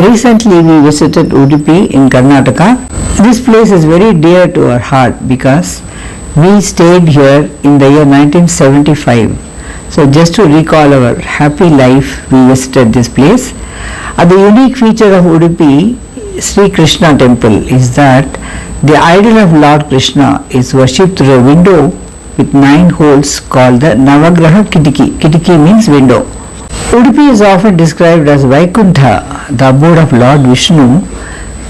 Recently we visited Udupi in Karnataka. This place is very dear to our heart because we stayed here in the year 1975. So just to recall our happy life, we visited this place. The unique feature of Udupi Sri Krishna temple is that the idol of Lord Krishna is worshipped through a window with 9 holes called the Navagraha Kitiki. Kitiki means window. Udupi is often described as Vaikuntha, the abode of Lord Vishnu,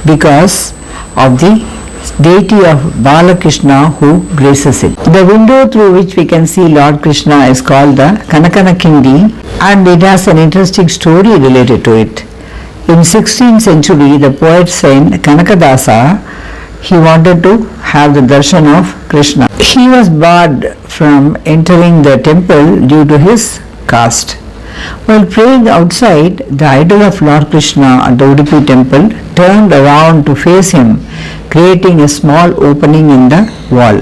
because of the deity of Balakrishna who graces it. The window through which we can see Lord Krishna is called the Kanakana Kindi, and it has an interesting story related to it. In 16th century, the poet saint Kanakadasa, he wanted to have the darshan of Krishna. He was barred from entering the temple due to his caste. While praying outside, the idol of Lord Krishna at the Udupi temple turned around to face him, creating a small opening in the wall.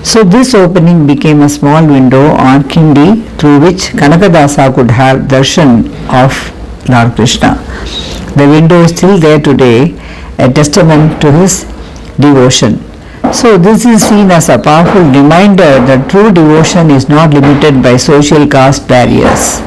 So this opening became a small window or kindi through which Kanakadasa could have darshan of Lord Krishna. The window is still there today, a testament to his devotion. So this is seen as a powerful reminder that true devotion is not limited by social caste barriers.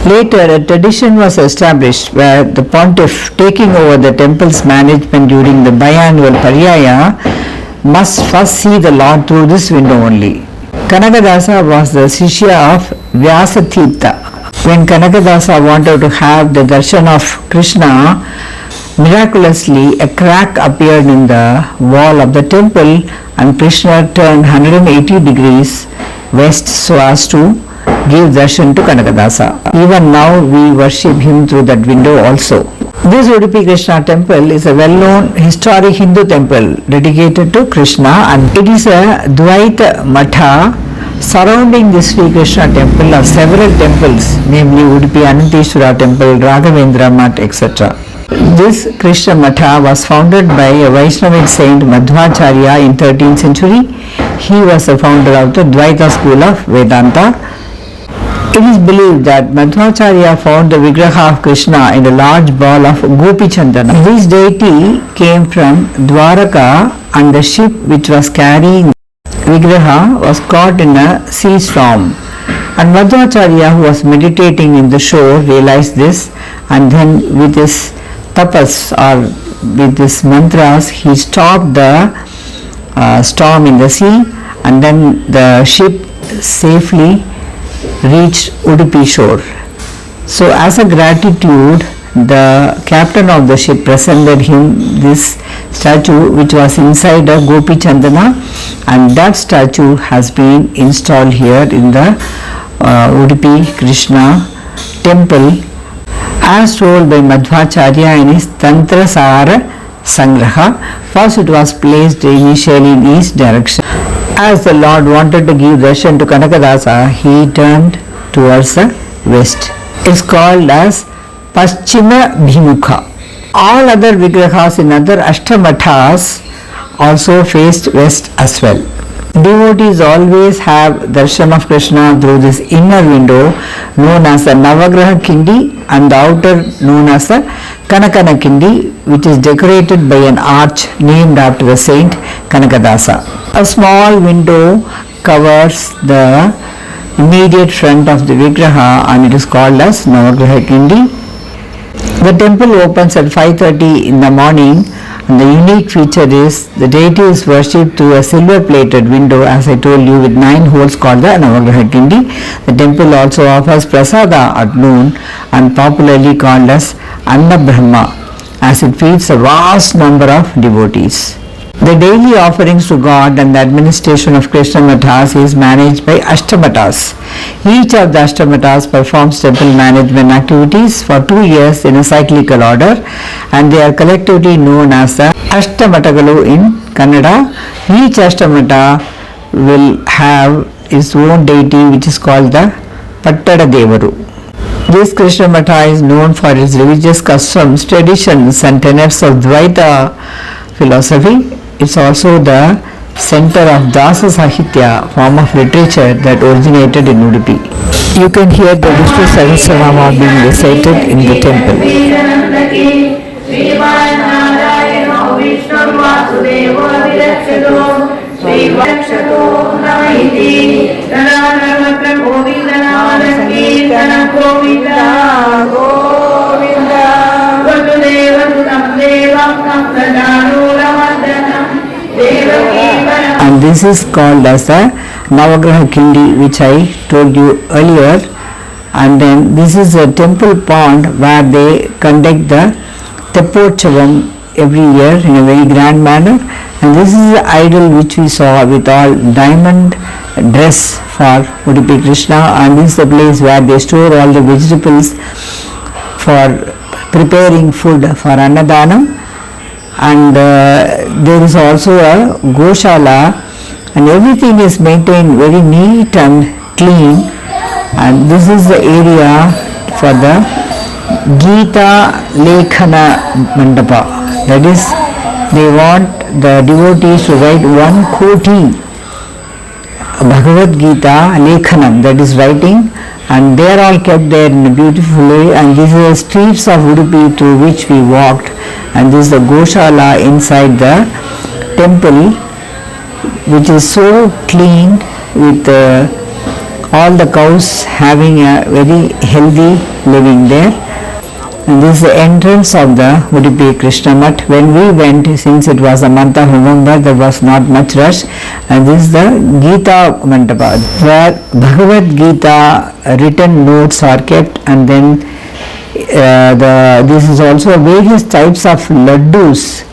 Later, a tradition was established where the pontiff taking over the temple's management during the biannual Paryaya must first see the Lord through this window only. Kanakadasa was the Shishya of Vyasatirtha. When Kanakadasa wanted to have the darshan of Krishna, miraculously a crack appeared in the wall of the temple and Krishna turned 180 degrees west so as to give darshan to Kanakadasa. Even now we worship him through that window also. This Udupi Krishna temple is a well-known historic Hindu temple dedicated to Krishna, and it is a Dvaita Matha. Surrounding this Sri Krishna temple are several temples, namely Udupi Ananteshwara temple, Raghavendra Math, etc. This Krishna Matha was founded by a Vaishnavite saint Madhvacharya in 13th century. He was the founder of the Dvaita school of Vedanta. It is believed that Madhvacharya found the Vigraha of Krishna in a large ball of Gopi Chandana. This deity came from Dwaraka, and the ship which was carrying Vigraha was caught in a sea storm. And Madhvacharya, who was meditating in the shore, realized this, and then with his tapas or with his mantras, he stopped the storm in the sea, and then the ship safely reached Udupi shore. So as a gratitude, the captain of the ship presented him this statue which was inside a Gopi Chandana, and that statue has been installed here in the Udupi Krishna temple as told by Madhvacharya in his Tantra Sara Sangraha. First it was placed initially in east direction. As the Lord wanted to give darshan to Kanakadasa, he turned towards the west. It is called as Paschima Bhimukha. All other Vigrahas in other Ashtamathas also faced west as well. Devotees always have darshan of Krishna through this inner window known as the Navagraha Kindi, and the outer known as the Kanakana Kindi, which is decorated by an arch named after the saint Kanakadasa. A small window covers the immediate front of the Vigraha, and it is called as Navagraha Kindi. The temple opens at 5:30 in the morning, and the unique feature is the deity is worshipped through a silver plated window, as I told you, with 9 holes called the Navagraha Kindi. The temple also offers prasada at noon, and popularly called as Anna Brahma, as it feeds a vast number of devotees. The daily offerings to God and the administration of Krishna Mathas is managed by Ashtamathas. Each of the Ashtamathas performs temple management activities for 2 years in a cyclical order, and they are collectively known as the Ashtamatagalu in Kannada. Each Ashtamatha will have its own deity which is called the Pattada Devaru. This Krishna Matha is known for its religious customs, traditions and tenets of Dvaita philosophy. It's also the center of Dasa Sahitya, form of literature that originated in Udupi. You can hear the Vishnu Sahasranama being recited in the temple. वासुदेवो विरक्षतो श्रीवक्षतो नमैति तदानर्मत्र गोविन्दनामसङ्कीर्तनं Govinda Govinda वसुदेवसुतं देवं कंसचाणूरमर्दनं Devaki and this is called as the Navagraha Kindi, which I told you earlier. And then this is a temple pond where they conduct the Tepochavam every year in a very grand manner, and this is the idol which we saw with all diamond dress for Udupi Krishna, and this is the place where they store all the vegetables for preparing food for Annadanam. And there is also a Goshala, and everything is maintained very neat and clean. And this is the area for the Gita Lekhana Mandapa. That is, they want the devotees to write 1 koti Bhagavad Gita Lekhanam, that is writing, and they are all kept there in a beautiful way. And these are the streets of Udupi through which we walked, and this is the Goshala inside the temple, which is so clean, with all the cows having a very healthy living there. And this is the entrance of the Udupi Krishna Mutt. When we went, since it was the month of November, there was not much rush. And this is the Gita Mandapa, where Bhagavad Gita written notes are kept, and then this is also various types of laddus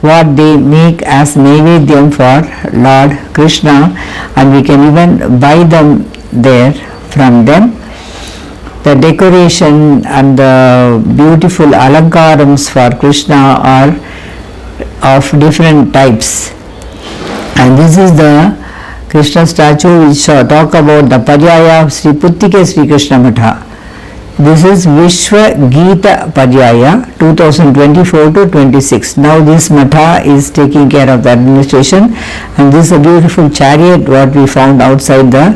what they make as Naivedyam for Lord Krishna, and we can even buy them there from them. The decoration and the beautiful alankarams for Krishna are of different types. And this is the Krishna statue which talk about the Paryaya of Sri Puttike Sri Krishna Matha. This is Vishwa Gita Paryaya 2024 to 26. Now this Matha is taking care of the administration, and this is a beautiful chariot what we found outside the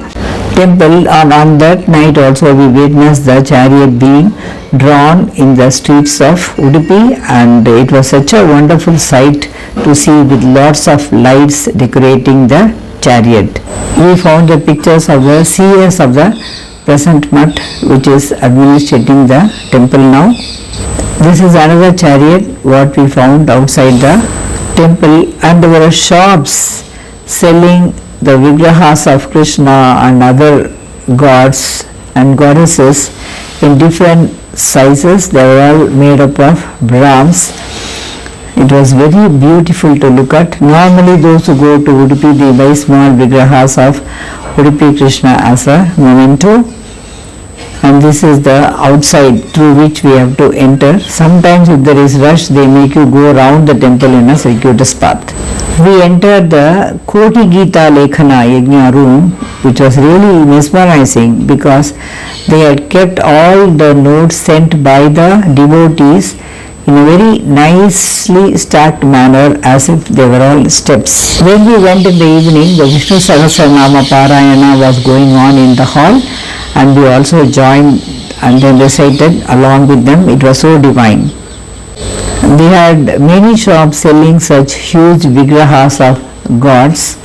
temple. And on that night also we witnessed the chariot being drawn in the streets of Udupi, and it was such a wonderful sight to see, with lots of lights decorating the chariot. We found the pictures of the CS of the present mutt, which is administrating the temple now. This is another chariot what we found outside the temple, and there were shops selling the vigrahas of Krishna and other gods and goddesses in different sizes. They were all made up of bronze. It was very beautiful to look at. Normally those who go to Udupi, they buy small vigrahas of Udupi Krishna as a memento. And this is the outside through which we have to enter. Sometimes if there is rush, they make you go around the temple in a circuitous path. We entered the Koti Gita Lekhana Yajna room, which was really mesmerizing, because they had kept all the notes sent by the devotees in a very nicely stacked manner, as if they were all steps. When we went in the evening, the Vishnu Sahasranama Parayana was going on in the hall, and we also joined and then recited along with them. It was so divine. They had many shops selling such huge vigrahas of gods,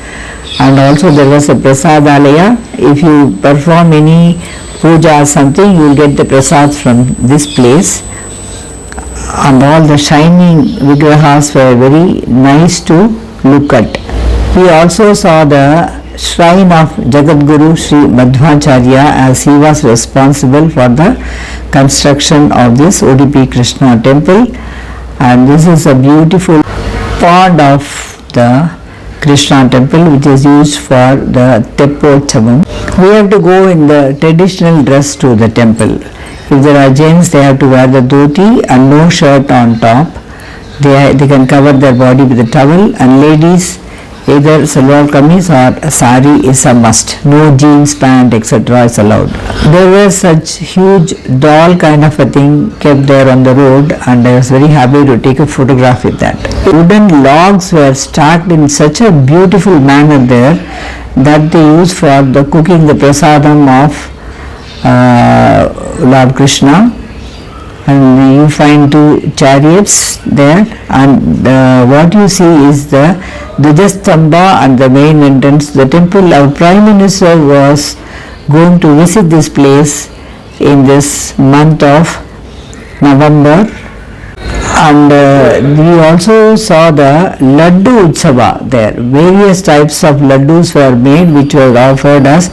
and also there was a prasadalaya. If you perform any puja or something, you will get the prasad from this place. And all the shining vigrahas were very nice to look at. We also saw the shrine of Jagadguru Sri Madhvacharya, as he was responsible for the construction of this Udupi Krishna temple. And this is a beautiful pond of the Krishna temple, which is used for the Tepochavam. We have to go in the traditional dress to the temple. If there are gents, they have to wear the dhoti and no shirt on top. They can cover their body with a towel, and ladies, either salwar kameez or sari is a must. No jeans, pant, etc. is allowed. There was such huge doll kind of a thing kept there on the road, and I was very happy to take a photograph with that. Wooden logs were stacked in such a beautiful manner there that they use for the cooking the prasadam of Lord Krishna. and you find two chariots there, and what you see is the Dvajastambha and the main entrance. The temple, our Prime Minister was going to visit this place in this month of November, and we also saw the Laddu Utsava there. Various types of laddus were made which were offered as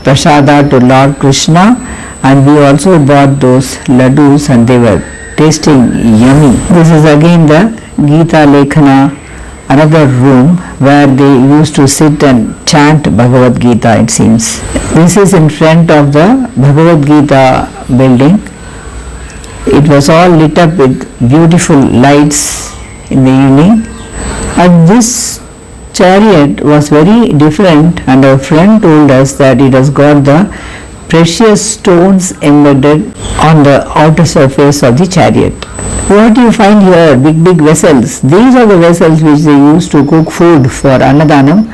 prasada to Lord Krishna, and we also bought those laddus and they were tasting yummy. This is again the Gita Lekhana, another room where they used to sit and chant Bhagavad Gita, it seems. This is in front of the Bhagavad Gita building. It was all lit up with beautiful lights in the evening, and this chariot was very different, and our friend told us that it has got the precious stones embedded on the outer surface of the chariot. What you find here, big vessels, these are the vessels which they use to cook food for Annadanam.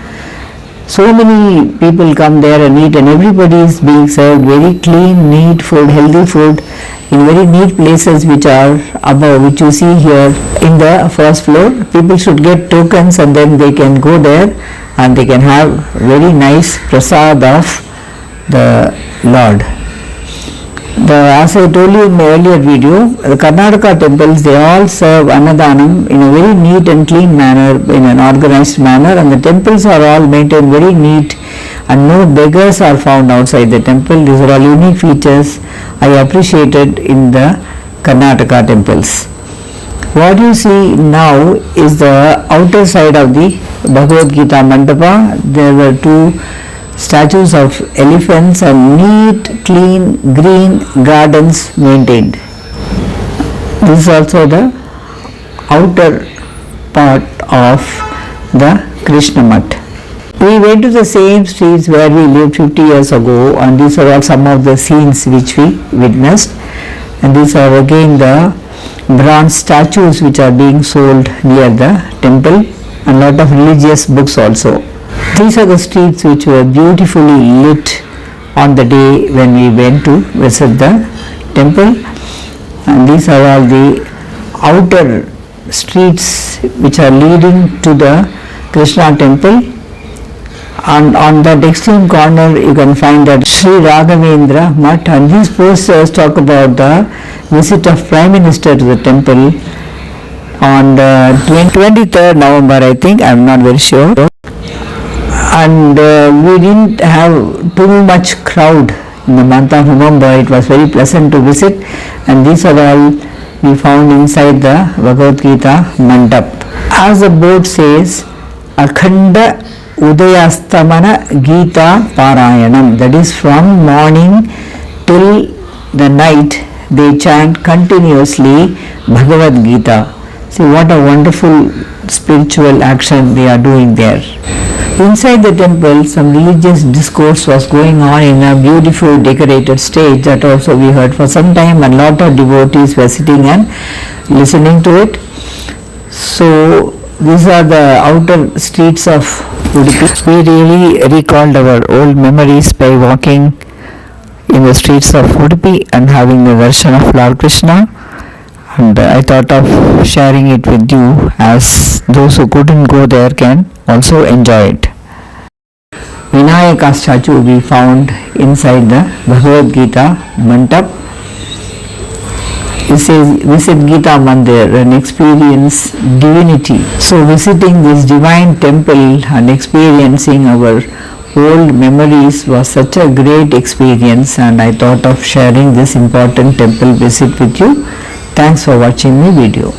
So many people come there and eat, and everybody is being served very clean, neat food, healthy food in very neat places which are above, which you see here in the first floor. People should get tokens and then they can go there and they can have very nice prasad of the Lord. As I told you in my earlier video, the Karnataka temples, they all serve Annadanam in a very neat and clean manner, in an organized manner, and the temples are all maintained very neat, and no beggars are found outside the temple. These are all unique features I appreciated in the Karnataka temples. What you see now is the outer side of the Bhagavad Gita Mandapa. There were two statues of elephants and neat, clean, green gardens maintained. This is also the outer part of the Krishna Mat. We went to the same streets where we lived 50 years ago, and these are all some of the scenes which we witnessed, and these are again the bronze statues which are being sold near the temple, and lot of religious books also. These are the streets which were beautifully lit on the day when we went to visit the temple, and these are all the outer streets which are leading to the Krishna temple. And on that extreme corner you can find that Sri Raghavendra Mutt, and these posters talk about the visit of Prime Minister to the temple on 23rd November, I think, I am not very sure. And we didn't have too much crowd in the month of November. It was very pleasant to visit, and these are all we found inside the Bhagavad Gita Mandap. As the board says, Akhanda Udayastamana Gita Parayanam, that is from morning till the night they chant continuously Bhagavad Gita. See what a wonderful spiritual action they are doing there. Inside the temple, some religious discourse was going on in a beautiful decorated stage. That also we heard for some time, and lot of devotees were sitting and listening to it. So these are the outer streets of Udupi. We really recalled our old memories by walking in the streets of Udupi and having the darshan of Lord Krishna, and I thought of sharing it with you, as those who couldn't go there can also enjoy it. Vinayaka statue we found inside the Bhagavad Gita Mandap. It says visit Gita Mandir and experience divinity. So visiting this divine temple and experiencing our old memories was such a great experience, and I thought of sharing this important temple visit with you. Thanks for watching my video.